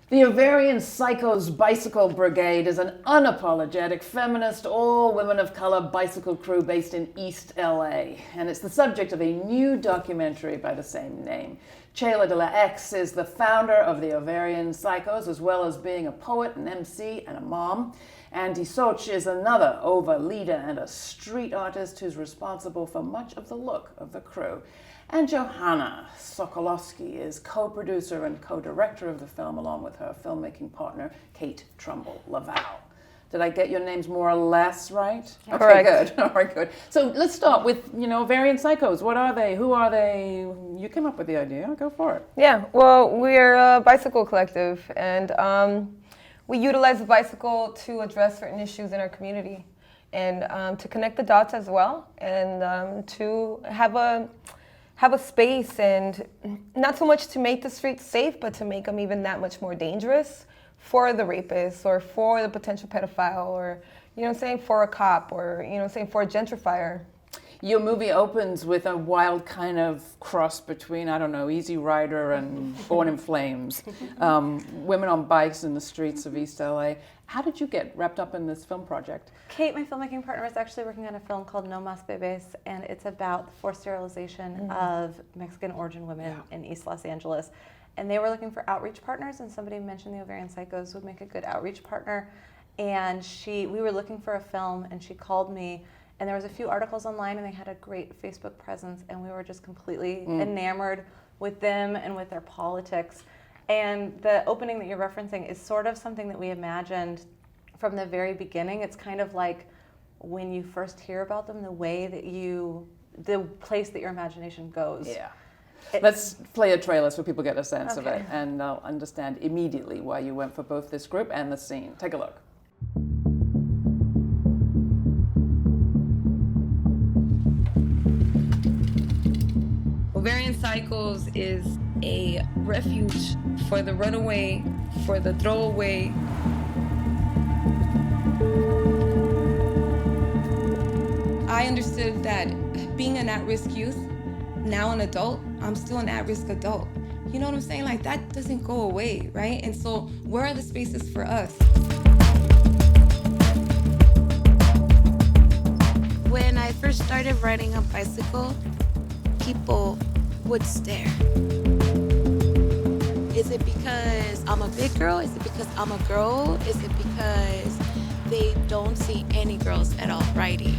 The Ovarian Psychos Bicycle Brigade is an unapologetic, feminist, all-women of color bicycle crew based in East LA, and it's the subject of a new documentary by the same name. Chela de la X is the founder of the Ovarian Psychos, as well as being a poet, an MC, and a mom. Andy Soch is another OVA leader and a street artist who's responsible for much of the look of the crew. And Johanna Sokolowski is co-producer and co-director of the film, along with her filmmaking partner, Kate Trumbull-Laval. Did I get your names more or less right? Yeah. Okay, Correct. good. All right, good. So let's start with, Ovarian Psychos. What are they? Who are they? You came up with the idea. Go for it. Yeah, well, we're a bicycle collective, and we utilize the bicycle to address certain issues in our community, and to connect the dots as well, and to have a space, and not so much to make the streets safe, but to make them even that much more dangerous for the rapist or for the potential pedophile, or, for a cop, or, for a gentrifier. Your movie opens with a wild kind of cross between, Easy Rider and Born in Flames. Women on bikes in the streets of East LA. How did you get wrapped up in this film project? Kate, my filmmaking partner, is actually working on a film called No Mas Bebes, and it's about the forced sterilization of Mexican origin women in East Los Angeles. And they were looking for outreach partners, and somebody mentioned the Ovarian Psychos would make a good outreach partner. And we were looking for a film, and she called me, and there was a few articles online, and they had a great Facebook presence, and we were just completely enamored with them and with their politics. And the opening that you're referencing is sort of something that we imagined from the very beginning. It's kind of like when you first hear about them, the place that your imagination goes. Yeah. Let's play a trailer so people get a sense of it, and they'll understand immediately why you went for both this group and the scene. Take a look. Ovarian Psychos is a refuge for the runaway, for the throwaway. I understood that being an at-risk youth, now an adult, I'm still an at-risk adult. You know what I'm saying? Like, that doesn't go away, right? And so where are the spaces for us? When I first started riding a bicycle, people would stare. Is it because I'm a big girl? Is it because I'm a girl? Is it because they don't see any girls at all riding?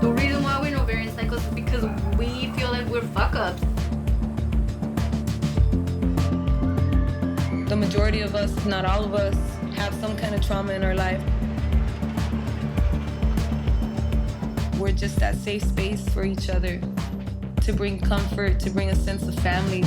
The reason why we're in Ovarian Psychos is because we feel like we're fuck-ups. The majority of us, if not all of us, have some kind of trauma in our life. We're just that safe space for each other, to bring comfort, to bring a sense of family.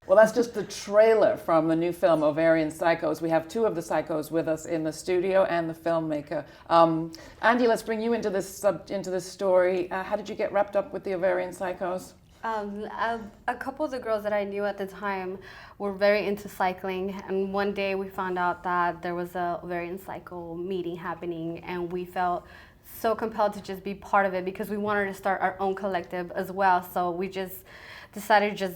Well, that's just the trailer from the new film, Ovarian Psychos. We have two of the psychos with us in the studio and the filmmaker. Andy, let's bring you into this story. How did you get wrapped up with the Ovarian Psychos? A couple of the girls that I knew at the time were very into cycling, and one day we found out that there was a Ovarian Psycho meeting happening, and we felt so compelled to just be part of it because we wanted to start our own collective as well. So we just decided to just,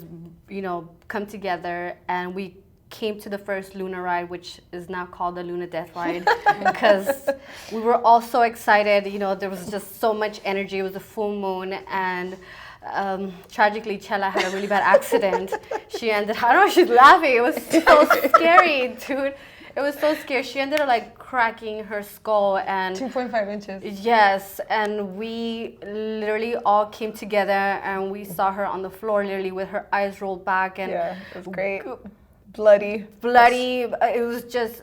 come together, and we came to the first Luna ride, which is now called the Luna Death Ride, because we were all so excited. There was just so much energy. It was a full moon, and tragically, Chela had a really bad accident. She ended, I don't know, she's laughing. It was so scary, dude. It was so scary. She ended up cracking her skull, and 2.5 inches. Yes, and we literally all came together, and we saw her on the floor, literally with her eyes rolled back, and yeah, it was great. Bloody. It was just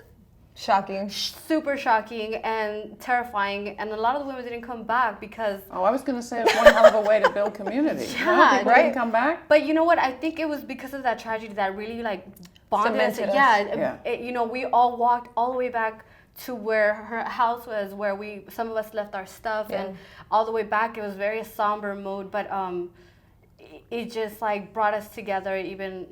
shocking, super shocking and terrifying, and a lot of the women didn't come back because. Oh, I was going to say it's one hell of a way to build community. Yeah, people didn't come back. But you know what? I think it was because of that tragedy that really bonded us. Yeah. We all walked all the way back to where her house was, where some of us left our stuff, and all the way back it was very somber mood, but it just like brought us together even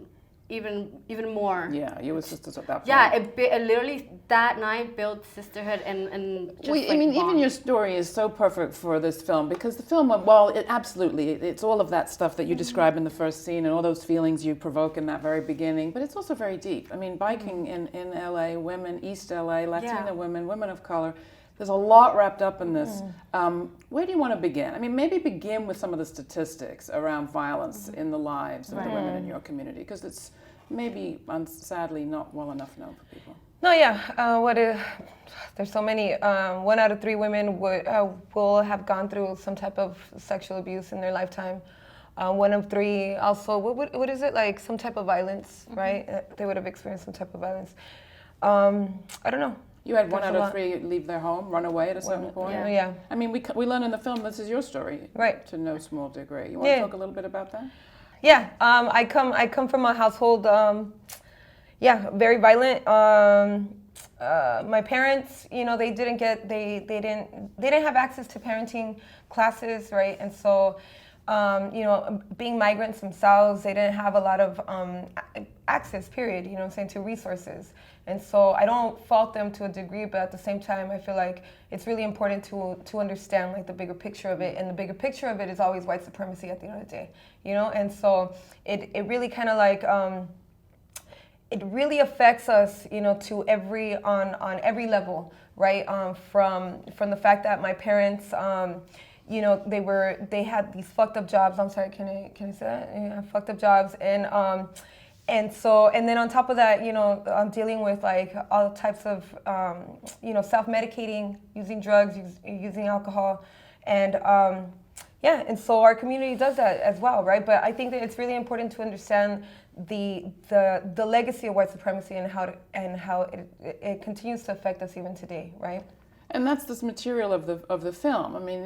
more. Yeah, you were sisters at that point. Yeah, it literally that night built sisterhood and just I mean, even your story is so perfect for this film, because the film, well, it's all of that stuff that you describe in the first scene and all those feelings you provoke in that very beginning, but it's also very deep. I mean, biking in LA, women, East LA, Latina women of color, there's a lot wrapped up in this. Where do you want to begin? I mean, maybe begin with some of the statistics around violence in the lives of the women in your community, because it's maybe, sadly, not well enough known for people. No, there's so many. 1 out of 3 women will have gone through some type of sexual abuse in their lifetime. 1 of 3 also, what is it, like some type of violence, right? They would have experienced some type of violence. I don't know. You had 1 out of 3 leave their home, run away at a certain point. Yeah. I mean, we learn in the film this is your story, right? To no small degree. You want to talk a little bit about that? Yeah. I come from a household, very violent. My parents, they didn't have access to parenting classes, right? And so, being migrants themselves, they didn't have a lot of access, period, to resources. And so I don't fault them to a degree, but at the same time, I feel like it's really important to understand like the bigger picture of it. And the bigger picture of it is always white supremacy at the end of the day, And so it really kind of like, it really affects us, to on every level, right? From the fact that my parents, they had these fucked up jobs. I'm sorry, can I say that? Yeah, fucked up jobs, and then on top of that, I'm dealing with like all types of, self-medicating, using drugs, using alcohol, and and so our community does that as well, right? But I think that it's really important to understand the legacy of white supremacy and how it continues to affect us even today, right? And that's this material of the film. I mean,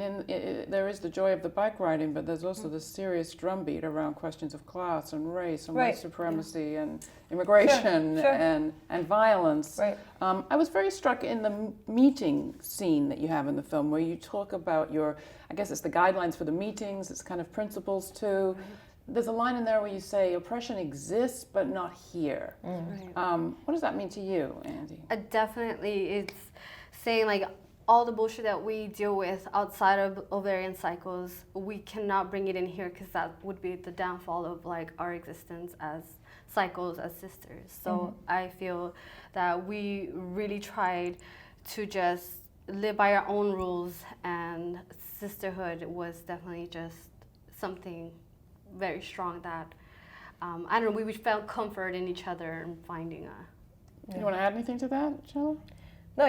there is the joy of the bike riding, but there's also this serious drumbeat around questions of class and race and white supremacy and immigration and violence. Right. I was very struck in the meeting scene that you have in the film, where you talk about I guess it's the guidelines for the meetings, it's kind of principles too. There's a line in there where you say oppression exists, but not here. What does that mean to you, Andy? Definitely, it's saying like all the bullshit that we deal with outside of Ovarian Psychos, we cannot bring it in here, because that would be the downfall of like our existence as psychos, as sisters. So I feel that we really tried to just live by our own rules, and sisterhood was definitely just something very strong that I don't know, we felt comfort in each other and finding a. You want to add anything to that, Shella? No,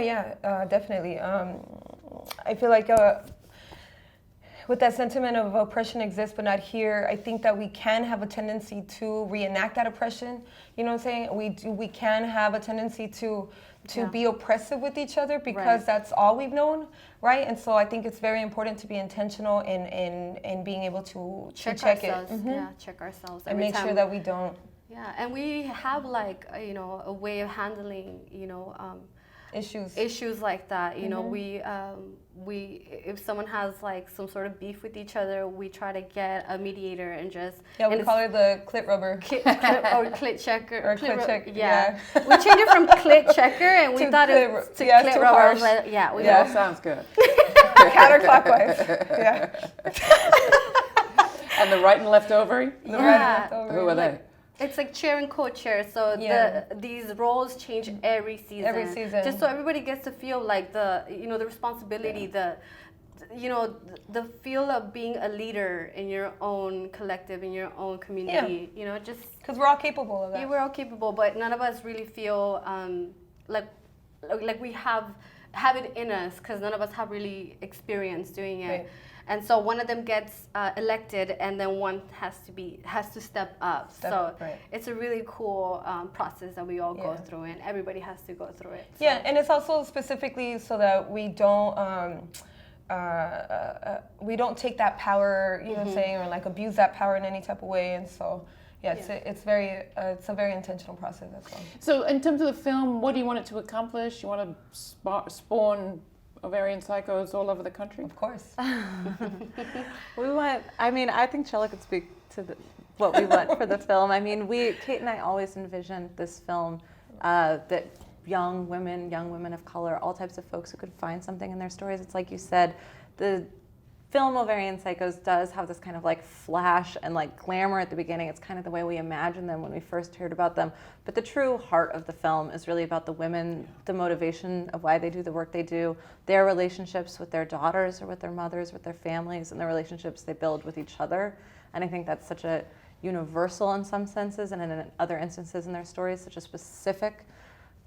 definitely. I feel like with that sentiment of oppression exists but not here, I think that we can have a tendency to reenact that oppression. You know what I'm saying? We can have a tendency to be oppressive with each other, because that's all we've known, right? And so I think it's very important to be intentional in being able to check ourselves. It. Yeah, check ourselves. And make sure that we don't. Yeah, and we have like, a way of handling, issues like that. We if someone has like some sort of beef with each other, we try to get a mediator and just we call her the clit rubber or clit checker or clit check. We changed it from clit checker, and we thought it was to clit rubber. Like, sounds good. Counterclockwise. Yeah. And the right and left ovary? The right and left ovary. Who are they? It's like chair and co-chair, so these roles change every season. Just so everybody gets to feel like the responsibility, the feel of being a leader in your own collective, in your own community. Just because we're all capable of that. Yeah, we're all capable, but none of us really feel like we have it in us, because none of us have really experienced doing it. Right. And so one of them gets elected, and then one has to step up. It's a really cool process that we all go through, and everybody has to go through it. Yeah, and it's also specifically so that we don't take that power, you know what I'm saying, or like abuse that power in any type of way. And so, it's a very intentional process as well. So in terms of the film, what do you want it to accomplish? You want to spawn Ovarian Psychos all over the country? Of course. I think Chella could speak to what we want for the film. I mean, Kate and I always envisioned this film that young women of color, all types of folks who could find something in their stories. It's like you said, the film Ovarian Psychos does have this kind of like flash and like glamour at the beginning. It's kind of the way we imagined them when we first heard about them. But the true heart of the film is really about the women, the motivation of why they do the work they do, their relationships with their daughters or with their mothers, with their families, and the relationships they build with each other. And I think that's such a universal in some senses, and in other instances in their stories, such a specific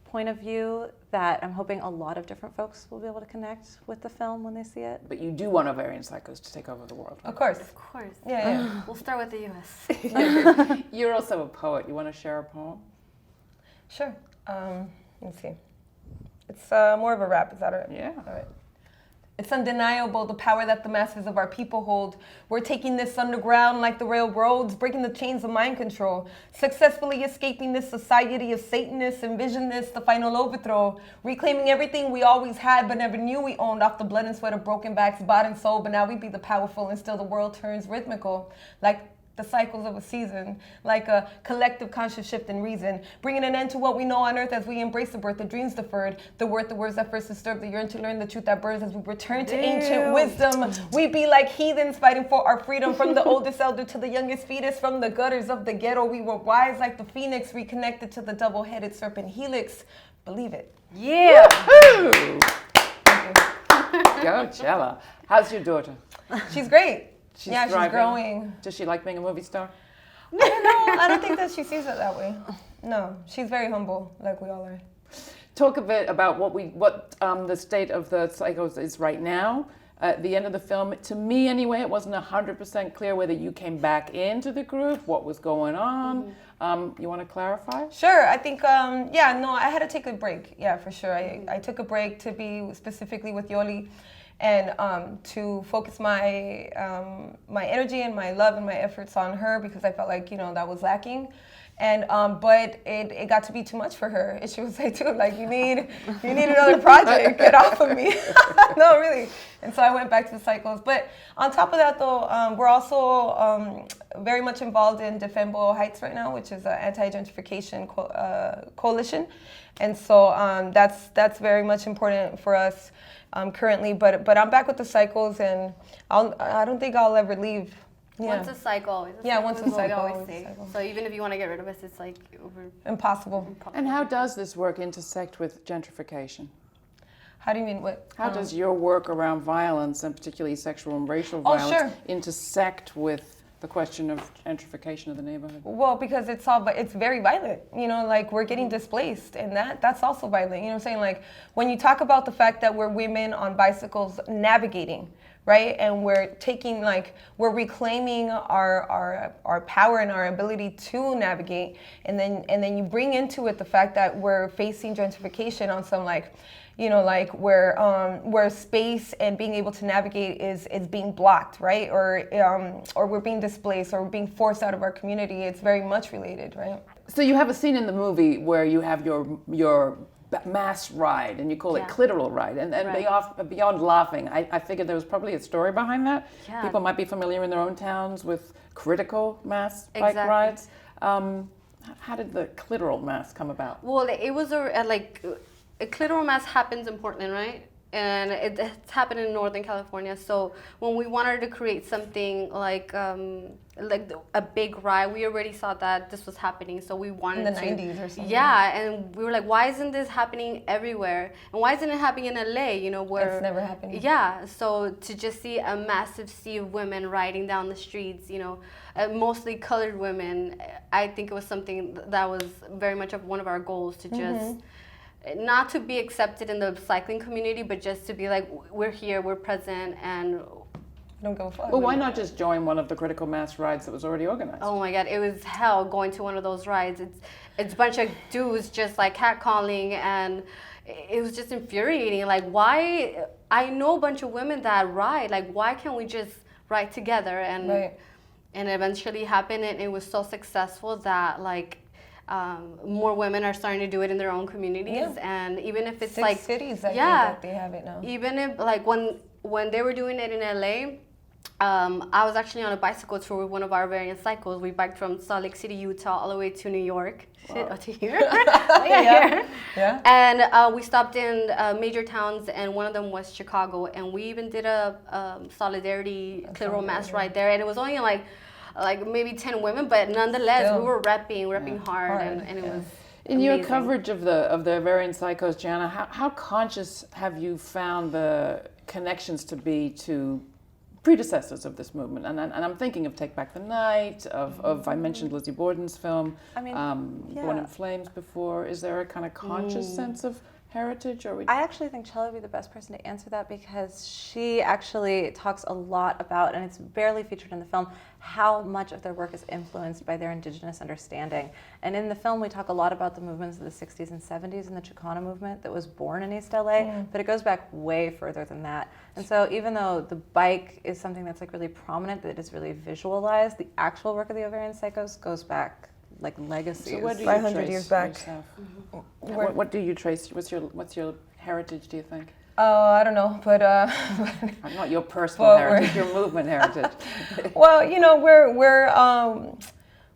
point of view that I'm hoping a lot of different folks will be able to connect with the film when they see it. But you do want Ovarian Psychos to take over the world, right? Of course. Of course. Yeah. We'll start with the U.S. You're also a poet. You want to share a poem? Sure. Let's see. It's more of a rap. Is that all right? Yeah. All right. It's undeniable, the power that the masses of our people hold. We're taking this underground like the railroads, breaking the chains of mind control, successfully escaping this society of Satanists. Envision this, the final overthrow, reclaiming everything we always had but never knew we owned, off the blood and sweat of broken backs, bought and sold. But now we be the powerful, and still the world turns rhythmical, like the cycles of a season, like a collective conscious shift in reason, bringing an end to what we know on earth as we embrace the birth, the dreams deferred, the worth, the words that first disturbed, the yearn to learn the truth that burns as we return to ancient wisdom. We be like heathens fighting for our freedom, from the oldest elder to the youngest fetus, from the gutters of the ghetto. We were wise like the phoenix, reconnected to the double-headed serpent helix. Believe it. Yeah! Go, Chella. How's your daughter? She's great. She's She's thriving. growing. Does she like being a movie star? I don't know. I don't think that she sees it that way. No, she's very humble, like we all are. Talk a bit about what the state of the Psychos is right now. At the end of the film, to me anyway, it wasn't 100% clear whether you came back into the group, what was going on. You want to clarify? Sure. I think, I had to take a break. Yeah, for sure. I took a break to be specifically with Yoli, and to focus my my energy and my love and my efforts on her, because I felt like, that was lacking. And but it got to be too much for her. And she was like, dude, like you need another project. Get off of me. No, really. And so I went back to the Psychos. But on top of that, though, we're also very much involved in Defend Boyle Heights right now, which is an anti-gentrification coalition. And so that's very much important for us currently. But I'm back with the Psychos, and I don't think I'll ever leave. Yeah. Once a cycle, always a Yeah, cycle. once a is what we cycle, always always a say. cycle. So even if you want to get rid of us, it's like over. Impossible. And how does this work intersect with gentrification? How do you mean what? How does your work around violence, and particularly sexual and racial Oh, violence, sure. intersect with the question of gentrification of the neighborhood? Well, because it's very violent, like we're getting displaced, and that's also violent. You know what I'm saying? Like when you talk about the fact that we're women on bicycles navigating, right? And we're we're reclaiming our power and our ability to navigate, and then you bring into it the fact that we're facing gentrification on some where space and being able to navigate is being blocked, right? Or we're being displaced, or we're being forced out of our community. It's very much related, right? So you have a scene in the movie where you have your mass ride, and you call it clitoral ride, and right. Beyond laughing, I figured there was probably a story behind that. Yeah. People might be familiar in their own towns with critical mass bike rides. How did the clitoral mass come about? Well, it was a clitoral mass happens in Portland, right? And it's happened in Northern California. So when we wanted to create something like a big ride, we already saw that this was happening. So we wanted in the 90s or something. Yeah, and we were like, why isn't this happening everywhere? And why isn't it happening in LA? Where it's never happening. Yeah. So to just see a massive sea of women riding down the streets, mostly colored women, I think it was something that was very much of one of our goals to just. Not to be accepted in the cycling community, but just to be like, we're here, we're present, and don't go far. Well, why not just join one of the critical mass rides that was already organized? Oh my God, it was hell going to one of those rides. It's a bunch of dudes just like catcalling, and it was just infuriating. Like, why? I know a bunch of women that ride. Like, why can't we just ride together? And right. and it eventually happened, and it was so successful that like more women are starting to do it in their own communities, and even if it's 6 like cities, I think that they have it now. Even if like when they were doing it in LA, I was actually on a bicycle tour with one of our Ovarian Psychos. We biked from Salt Lake City, Utah, all the way to New York. Wow. To here. Here. Yeah. And we stopped in major towns, and one of them was Chicago. And we even did a solidarity clitoral mass right there. And it was only like maybe 10 women, but nonetheless, we were repping hard, and it was In your amazing. coverage of the Ovarian Psychos, Gianna, how conscious have you found the connections to be to predecessors of this movement? And I'm thinking of Take Back the Night, of I mentioned Lizzie Borden's film, I mean, Born in Flames before. Is there a kind of conscious sense of heritage? Or I actually think Chella would be the best person to answer that, because she actually talks a lot about, and it's barely featured in the film, how much of their work is influenced by their indigenous understanding. And in the film, we talk a lot about the movements of the 60s and 70s and the Chicana movement that was born in East LA, but it goes back way further than that. And so even though the bike is something that's like really prominent, that is really visualized, the actual work of the Ovarian Psychos goes back like legacies. So where do you 500 trace years back. yourself? What do you trace? What's your heritage, do you think? Oh, I don't know, but Not your personal Well, heritage, your movement heritage. well, you know, we're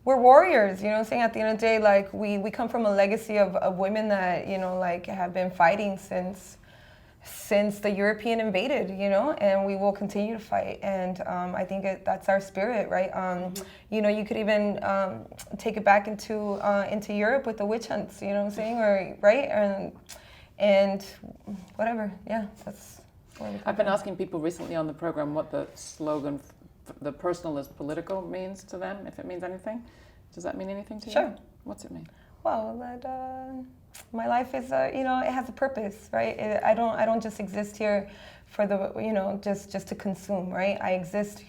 warriors, you know what I'm saying? At the end of the day, like we come from a legacy of women that, you know, like have been fighting since the European invaded, you know, and we will continue to fight. And I think that's our spirit, right? You know, you could even take it back into Europe with the witch hunts, you know what I'm saying? Or right? And whatever, yeah, that's where we come I've been from. asking people recently on the program what the slogan, the personal is political, means to them, if it means anything. Does that mean anything to you? Sure. What's it mean? Well, that my life is, you know, it has a purpose, right? I don't just exist here for the, you know, just to consume, right? I exist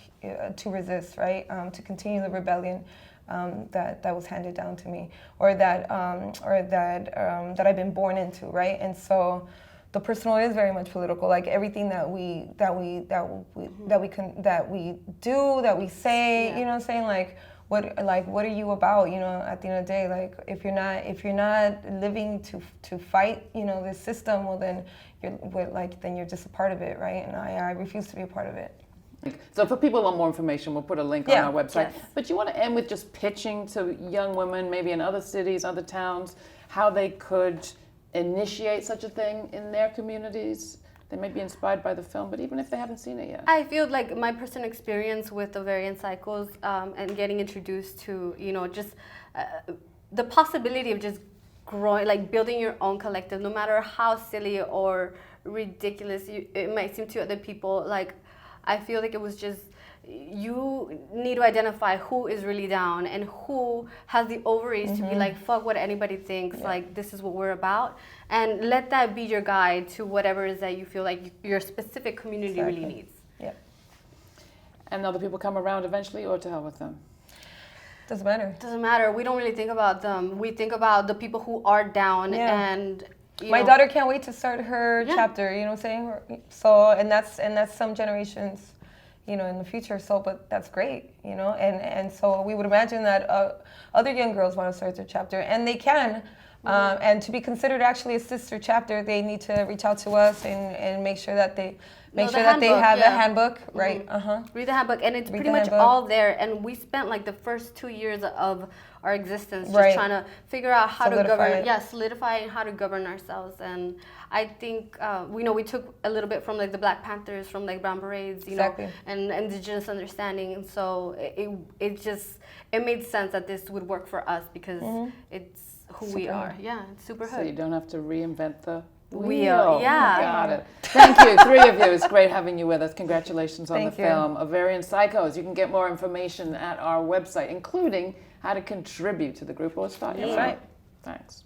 to resist, right? To continue the rebellion that was handed down to me, or that I've been born into, right? And so, the personal is very much political. Like everything that we do, that we say, you know what I'm saying? Like what are you about? You know, at the end of the day, like if you're not living to fight, you know, this system, well then you're just a part of it, right? And I refuse to be a part of it. So for people who want more information, we'll put a link on our website. Yes. But you want to end with just pitching to young women, maybe in other cities, other towns, how they could initiate such a thing in their communities. They may be inspired by the film, but even if they haven't seen it yet. I feel like my personal experience with Ovarian Psychos and getting introduced to, you know, just the possibility of just growing, like building your own collective, no matter how silly or ridiculous it might seem to other people. Like, I feel like it was just, you need to identify who is really down and who has the ovaries to be like, fuck what anybody thinks, like this is what we're about, and let that be your guide to whatever it is that you feel like your specific community really needs. Yeah. And other people come around eventually, or to hell with them? Doesn't matter. Doesn't matter. We don't really think about them. We think about the people who are down, and my daughter can't wait to start her chapter, you know what I'm saying? So, and that's some generations, you know, in the future. So, but that's great, you know, and so we would imagine that other young girls want to start their chapter, and they can. And to be considered actually a sister chapter, they need to reach out to us and make sure that they have a handbook, right? Read the handbook, and it's Read pretty the much handbook. all there. And we spent like the first 2 years of our existence just trying to figure out how to govern, solidifying how to govern ourselves. And I think we took a little bit from like the Black Panthers, from like Brown Berets, you know, and indigenous understanding. And so it made sense that this would work for us because it's who we are. Yeah, it's super So hood. you don't have to reinvent the wheel. Yeah. Got it. Thank you, three of you. It's great having you with us. Congratulations on the film, Ovarian Psychos. You can get more information at our website, including how to contribute to the group or start your own. Thanks.